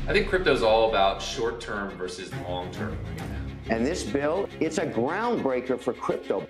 I think crypto is all about short-term versus long-term. And this bill, it's a groundbreaker for crypto.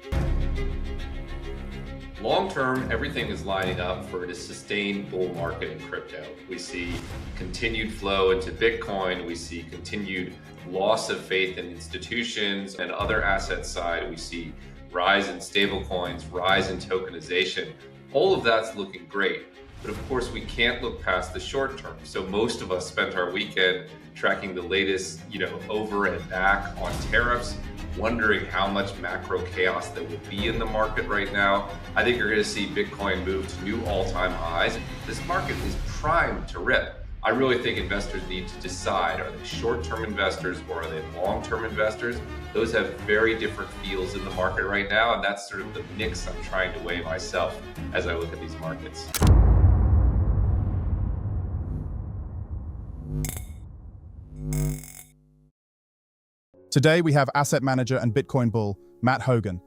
Long-term, everything is lining up for a sustained bull market in crypto. We see continued flow into Bitcoin. We see continued loss of faith in institutions and other asset side. We see rise in stablecoins, rise in tokenization. All of that's looking great. But of course, we can't look past the short term. So most of us spent our weekend tracking the latest, over and back on tariffs, wondering how much macro chaos there will be in the market right now. I think you're going to see Bitcoin move to new all-time highs. This market is primed to rip. I really think investors need to decide, are they short-term investors or are they long-term investors? Those have very different feels in the market right now, and that's sort of the mix I'm trying to weigh myself as I look at these markets. Today, we have asset manager and Bitcoin bull, Matt Hougan,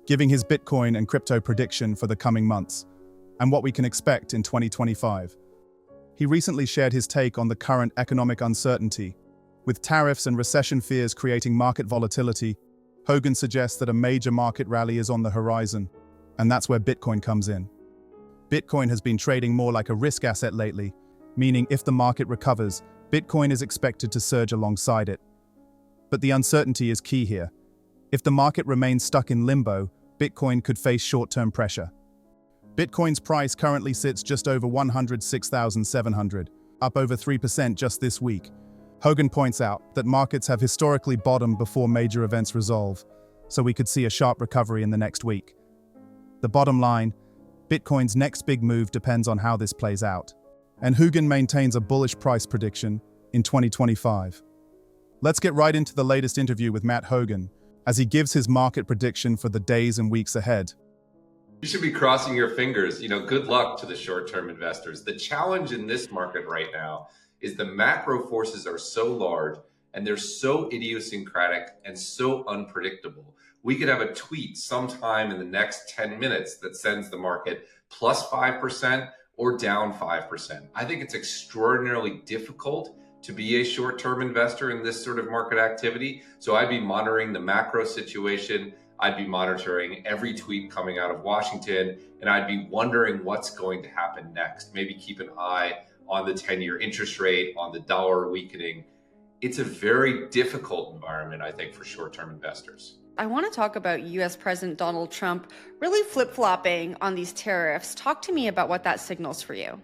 giving his Bitcoin and crypto prediction for the coming months and what we can expect in 2025. He recently shared his take on the current economic uncertainty. With tariffs and recession fears creating market volatility, Hougan suggests that a major market rally is on the horizon, and that's where Bitcoin comes in. Bitcoin has been trading more like a risk asset lately, meaning if the market recovers, Bitcoin is expected to surge alongside it. But the uncertainty is key here. If the market remains stuck in limbo, Bitcoin could face short-term pressure. Bitcoin's price currently sits just over $106,700, up over 3% just this week. Hougan points out that markets have historically bottomed before major events resolve, so we could see a sharp recovery in the next week. The bottom line, Bitcoin's next big move depends on how this plays out. And Hougan maintains a bullish price prediction in 2025. Let's get right into the latest interview with Matt Hougan as he gives his market prediction for the days and weeks ahead. You should be crossing your fingers. Good luck to the short-term investors. The challenge in this market right now is the macro forces are so large and they're so idiosyncratic and so unpredictable. We could have a tweet sometime in the next 10 minutes that sends the market plus 5% or down 5%. I think it's extraordinarily difficult to be a short-term investor in this sort of market activity. So I'd be monitoring the macro situation. I'd be monitoring every tweet coming out of Washington, and I'd be wondering what's going to happen next. Maybe keep an eye on the 10-year interest rate, on the dollar weakening. It's a very difficult environment, I think, for short-term investors. I want to talk about U.S. President Donald Trump really flip-flopping on these tariffs. Talk to me about what that signals for you.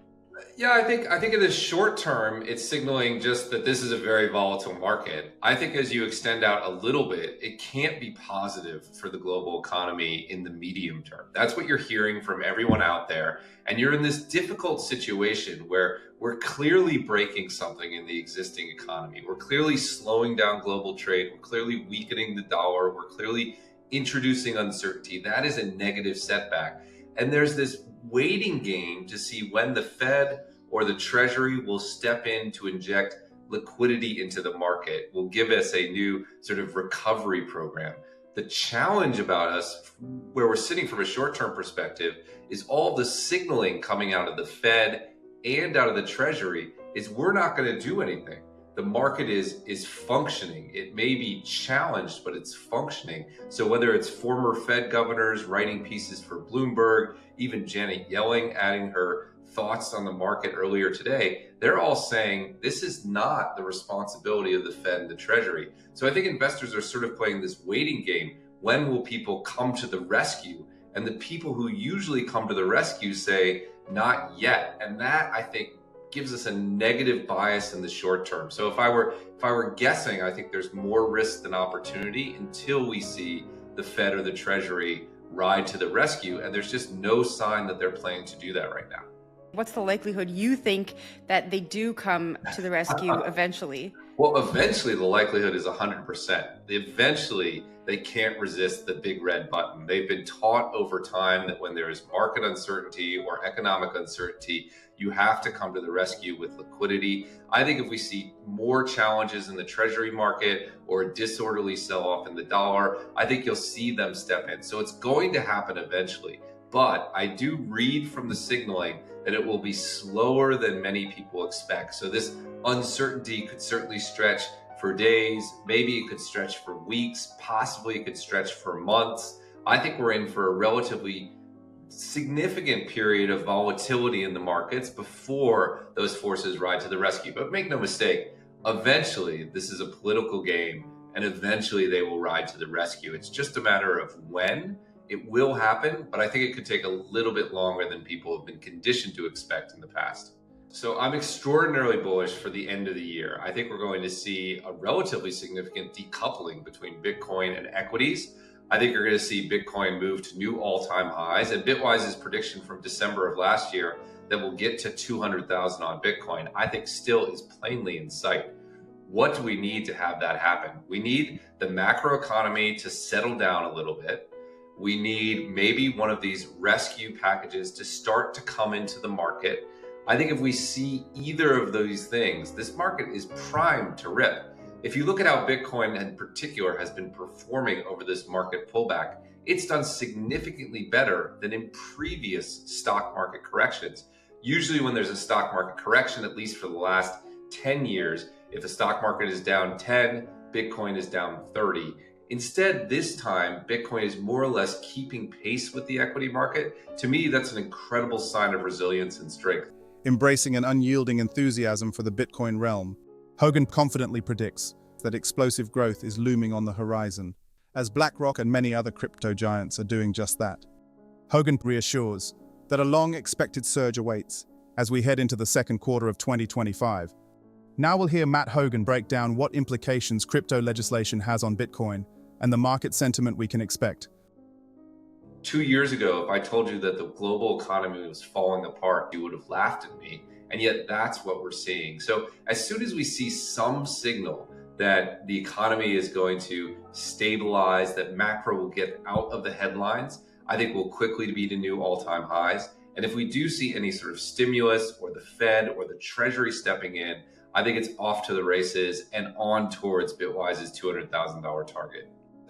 Yeah, I think in the short term, it's signaling just that this is a very volatile market. I think as you extend out a little bit, it can't be positive for the global economy in the medium term. That's what you're hearing from everyone out there. And you're in this difficult situation where we're clearly breaking something in the existing economy. We're clearly slowing down global trade. We're clearly weakening the dollar. We're clearly introducing uncertainty. That is a negative setback. And there's this waiting game to see when the Fed or the Treasury will step in to inject liquidity into the market, will give us a new sort of recovery program. The challenge about us, where we're sitting from a short-term perspective, is all the signaling coming out of the Fed and out of the Treasury is we're not going to do anything. The market is functioning. It may be challenged, but it's functioning. So whether it's former Fed governors writing pieces for Bloomberg, even Janet Yellen adding her thoughts on the market earlier today, they're all saying this is not the responsibility of the Fed and the Treasury. So I think investors are sort of playing this waiting game. When will people come to the rescue? And the people who usually come to the rescue say, not yet. And that, I think, gives us a negative bias in the short term. So if I were guessing, I think there's more risk than opportunity until we see the Fed or the Treasury ride to the rescue. And there's just no sign that they're planning to do that right now. What's the likelihood you think that they do come to the rescue eventually? Well, eventually the likelihood is 100%. Eventually they can't resist the big red button. They've been taught over time that when there is market uncertainty or economic uncertainty, you have to come to the rescue with liquidity. I think if we see more challenges in the Treasury market or a disorderly sell-off in the dollar, I think you'll see them step in. So it's going to happen eventually. But I do read from the signaling that it will be slower than many people expect. So this Uncertainty could certainly stretch for days, maybe it could stretch for weeks, possibly it could stretch for months. I think we're in for a relatively significant period of volatility in the markets before those forces ride to the rescue. But make no mistake, eventually this is a political game and eventually they will ride to the rescue. It's just a matter of when it will happen, but I think it could take a little bit longer than people have been conditioned to expect in the past. So I'm extraordinarily bullish for the end of the year. I think we're going to see a relatively significant decoupling between Bitcoin and equities. I think you're going to see Bitcoin move to new all-time highs, and Bitwise's prediction from December of last year that we'll get to 200,000 on Bitcoin, I think still is plainly in sight. What do we need to have that happen? We need the macroeconomy to settle down a little bit. We need maybe one of these rescue packages to start to come into the market. I think if we see either of those things, this market is primed to rip. If you look at how Bitcoin in particular has been performing over this market pullback, it's done significantly better than in previous stock market corrections. Usually when there's a stock market correction, at least for the last 10 years, if the stock market is down 10, Bitcoin is down 30. Instead, this time, Bitcoin is more or less keeping pace with the equity market. To me, that's an incredible sign of resilience and strength. Embracing an unyielding enthusiasm for the Bitcoin realm, Hougan confidently predicts that explosive growth is looming on the horizon, as BlackRock and many other crypto giants are doing just that. Hougan reassures that a long-expected surge awaits as we head into the second quarter of 2025. Now we'll hear Matt Hougan break down what implications crypto legislation has on Bitcoin and the market sentiment we can expect. 2 years ago, if I told you that the global economy was falling apart, you would have laughed at me. And yet that's what we're seeing. So as soon as we see some signal that the economy is going to stabilize, that macro will get out of the headlines, I think we'll quickly be to new all-time highs. And if we do see any sort of stimulus or the Fed or the Treasury stepping in, I think it's off to the races and on towards Bitwise's $200,000 target.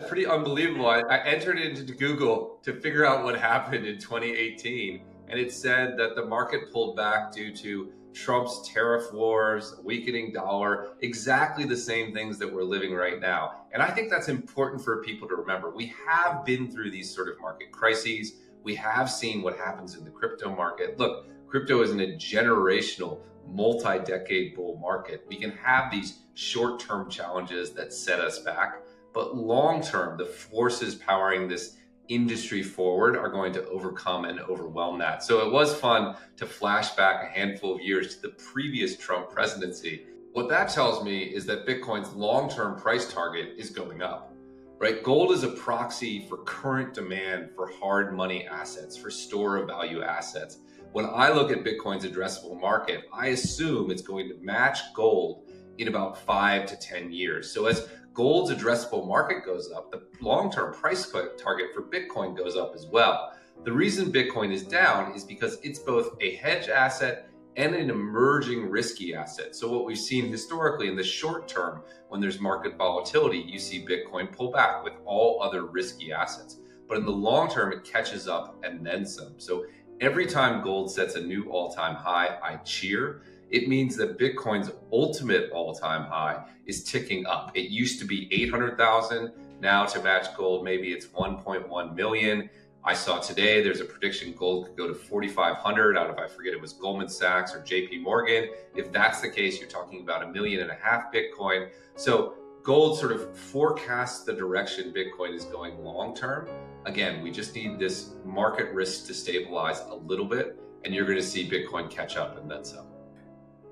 Pretty unbelievable. I entered into Google to figure out what happened in 2018, and it said that the market pulled back due to Trump's tariff wars, weakening dollar, exactly the same things that we're living right now. And I think that's important for people to remember. We have been through these sort of market crises. We have seen what happens in the crypto market. Look, crypto is in a generational, multi-decade bull market. We can have these short-term challenges that set us back, but long-term, the forces powering this industry forward are going to overcome and overwhelm that. So it was fun to flash back a handful of years to the previous Trump presidency. What that tells me is that Bitcoin's long-term price target is going up, right? Gold is a proxy for current demand for hard money assets, for store of value assets. When I look at Bitcoin's addressable market, I assume it's going to match gold in about 5 to 10 years. So as gold's addressable market goes up, the long-term price target for Bitcoin goes up as well. The reason Bitcoin is down is because it's both a hedge asset and an emerging risky asset. So what we've seen historically in the short term, when there's market volatility, you see Bitcoin pull back with all other risky assets. But in the long term, it catches up and then some. So every time gold sets a new all-time high, I cheer. It means that Bitcoin's ultimate all-time high is ticking up. It used to be 800,000. Now to match gold, maybe it's 1.1 million. I saw today there's a prediction gold could go to 4,500 out of, I forget, it was Goldman Sachs or JP Morgan. If that's the case, you're talking about 1.5 million Bitcoin. So gold sort of forecasts the direction Bitcoin is going long-term. Again, we just need this market risk to stabilize a little bit, and you're going to see Bitcoin catch up and then some.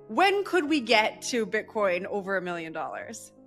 When could we get to Bitcoin over $1 million?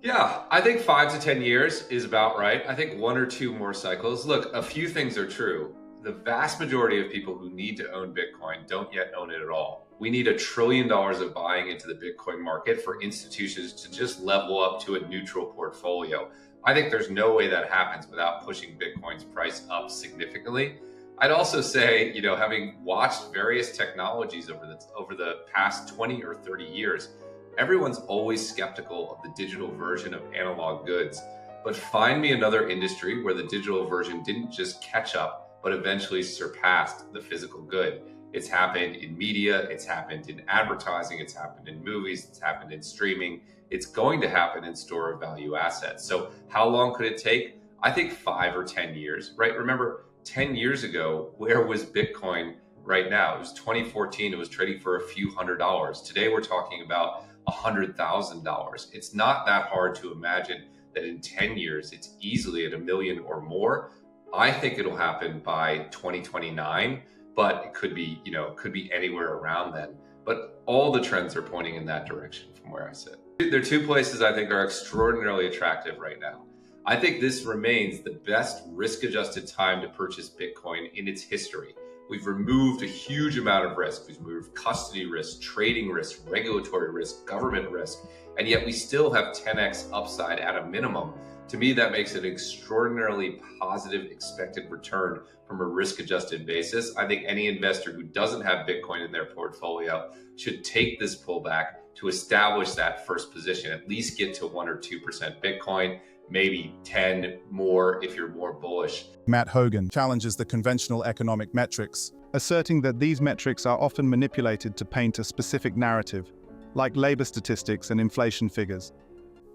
Yeah, I think 5 to 10 years is about right. I think 1 or 2 more cycles. Look, a few things are true. The vast majority of people who need to own Bitcoin don't yet own it at all. We need $1 trillion of buying into the Bitcoin market for institutions to just level up to a neutral portfolio. I think there's no way that happens without pushing Bitcoin's price up significantly. I'd also say, having watched various technologies over the past 20 or 30 years, everyone's always skeptical of the digital version of analog goods. But find me another industry where the digital version didn't just catch up, but eventually surpassed the physical good. It's happened in media, it's happened in advertising, it's happened in movies, it's happened in streaming. It's going to happen in store of value assets. So how long could it take? I think 5 or 10 years, right? Remember, 10 years ago, where was Bitcoin right now? It was 2014, it was trading for a few $100s. Today, we're talking about $100,000. It's not that hard to imagine that in 10 years, it's easily at $1 million or more. I think it'll happen by 2029, but it could be, could be anywhere around then. But all the trends are pointing in that direction from where I sit. There are two places I think are extraordinarily attractive right now. I think this remains the best risk-adjusted time to purchase Bitcoin in its history. We've removed a huge amount of risk. We've removed custody risk, trading risk, regulatory risk, government risk, and yet we still have 10x upside at a minimum. To me, that makes it an extraordinarily positive expected return from a risk-adjusted basis. I think any investor who doesn't have Bitcoin in their portfolio should take this pullback to establish that first position, at least get to 1 or 2% Bitcoin, maybe 10 more if you're more bullish. Matt Hougan challenges the conventional economic metrics, asserting that these metrics are often manipulated to paint a specific narrative, like labor statistics and inflation figures.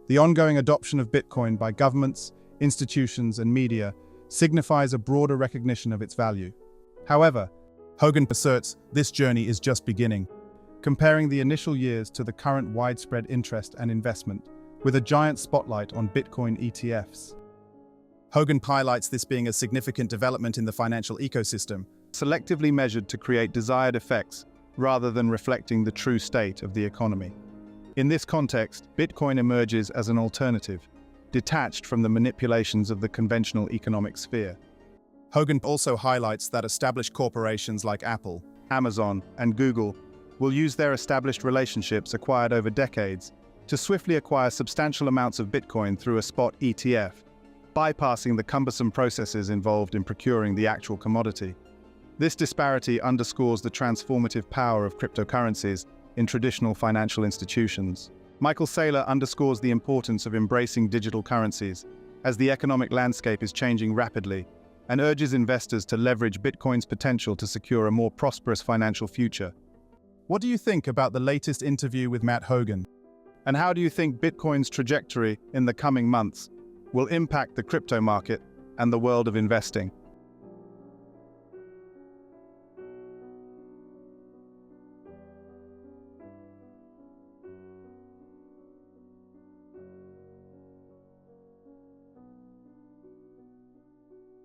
The ongoing adoption of Bitcoin by governments, institutions, and media signifies a broader recognition of its value. However, Hougan asserts this journey is just beginning, comparing the initial years to the current widespread interest and investment, with a giant spotlight on Bitcoin ETFs. Hougan highlights this being a significant development in the financial ecosystem, selectively measured to create desired effects rather than reflecting the true state of the economy. In this context, Bitcoin emerges as an alternative, detached from the manipulations of the conventional economic sphere. Hougan also highlights that established corporations like Apple, Amazon, and Google will use their established relationships acquired over decades to swiftly acquire substantial amounts of Bitcoin through a spot ETF, bypassing the cumbersome processes involved in procuring the actual commodity. This disparity underscores the transformative power of cryptocurrencies in traditional financial institutions. Michael Saylor underscores the importance of embracing digital currencies as the economic landscape is changing rapidly, and urges investors to leverage Bitcoin's potential to secure a more prosperous financial future. What do you think about the latest interview with Matt Hougan? And how do you think Bitcoin's trajectory in the coming months will impact the crypto market and the world of investing?